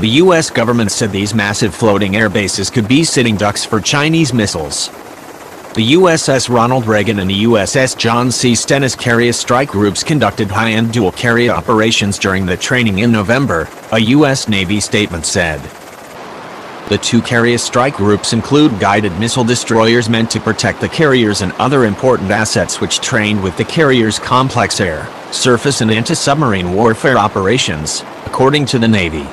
The U.S. government said these massive floating air bases could be sitting ducks for Chinese missiles. The USS Ronald Reagan and the USS John C. Stennis carrier strike groups conducted high-end dual carrier operations during the training in November, a U.S. Navy statement said. The two carrier strike groups include guided missile destroyers meant to protect the carriers and other important assets which trained with the carrier's complex air, surface and anti-submarine warfare operations, according to the Navy.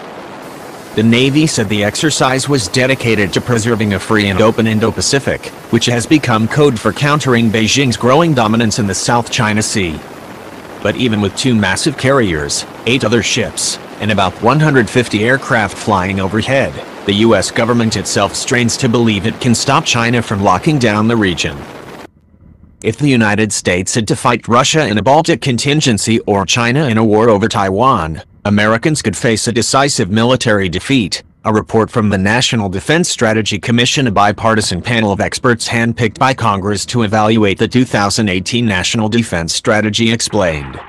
The Navy said the exercise was dedicated to preserving a free and open Indo-Pacific, which has become code for countering Beijing's growing dominance in the South China Sea. But even with two massive carriers, 8 other ships, and about 150 aircraft flying overhead, the U.S. government itself strains to believe it can stop China from locking down the region. If the United States had to fight Russia in a Baltic contingency or China in a war over Taiwan, Americans could face a decisive military defeat, a report from the National Defense Strategy Commission, a bipartisan panel of experts handpicked by Congress to evaluate the 2018 National Defense Strategy, explained.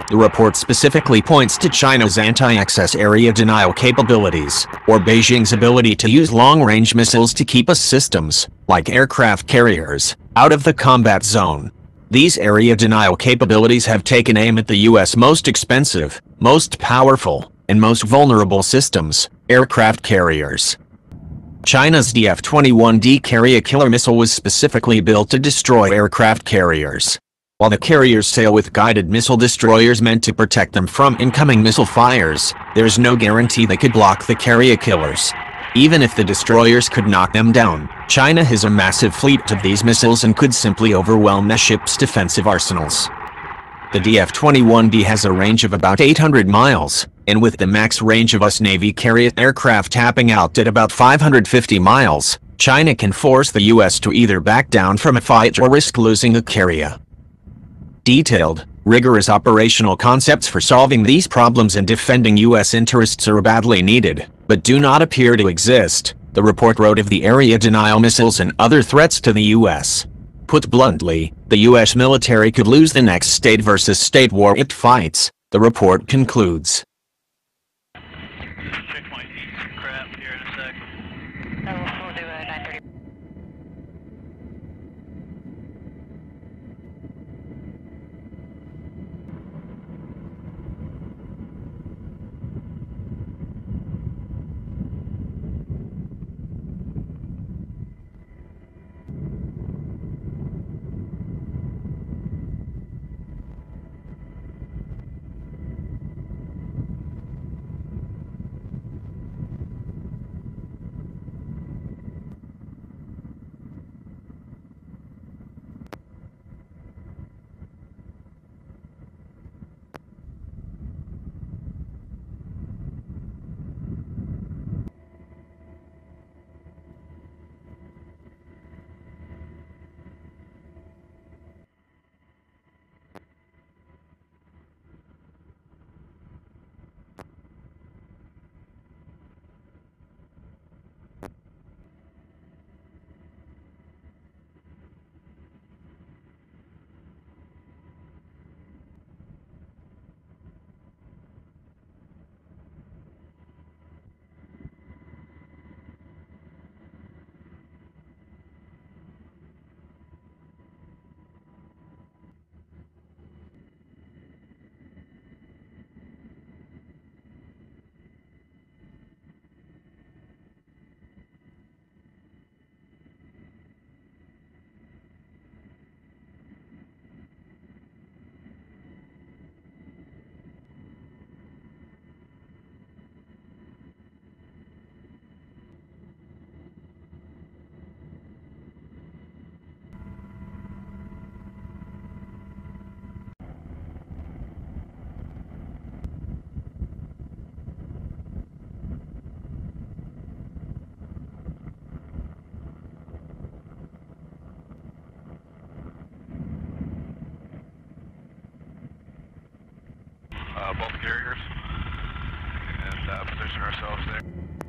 The report specifically points to China's anti-access area denial capabilities, or Beijing's ability to use long-range missiles to keep systems, like aircraft carriers, out of the combat zone. These area denial capabilities have taken aim at the U.S. most expensive, most powerful, and most vulnerable systems, aircraft carriers. China's DF-21D carrier killer missile was specifically built to destroy aircraft carriers, while the carriers sail with guided missile destroyers meant to protect them from incoming missile fires. There's no guarantee they could block the carrier killers. Even if the destroyers could knock them down, China has a massive fleet of these missiles and could simply overwhelm the ship's defensive arsenals. The DF-21D has a range of about 800 miles, and with the max range of US Navy carrier aircraft tapping out at about 550 miles, China can force the U.S. to either back down from a fight or risk losing a carrier. Detailed, rigorous operational concepts for solving these problems and defending U.S. interests are badly needed, but do not appear to exist, the report wrote of the area denial missiles and other threats to the U.S. Put bluntly, the U.S. military could lose the next state versus state war it fights, the report concludes. Check my eat some crap here in a sec. We'll do a 9:30. Both carriers, and position ourselves there.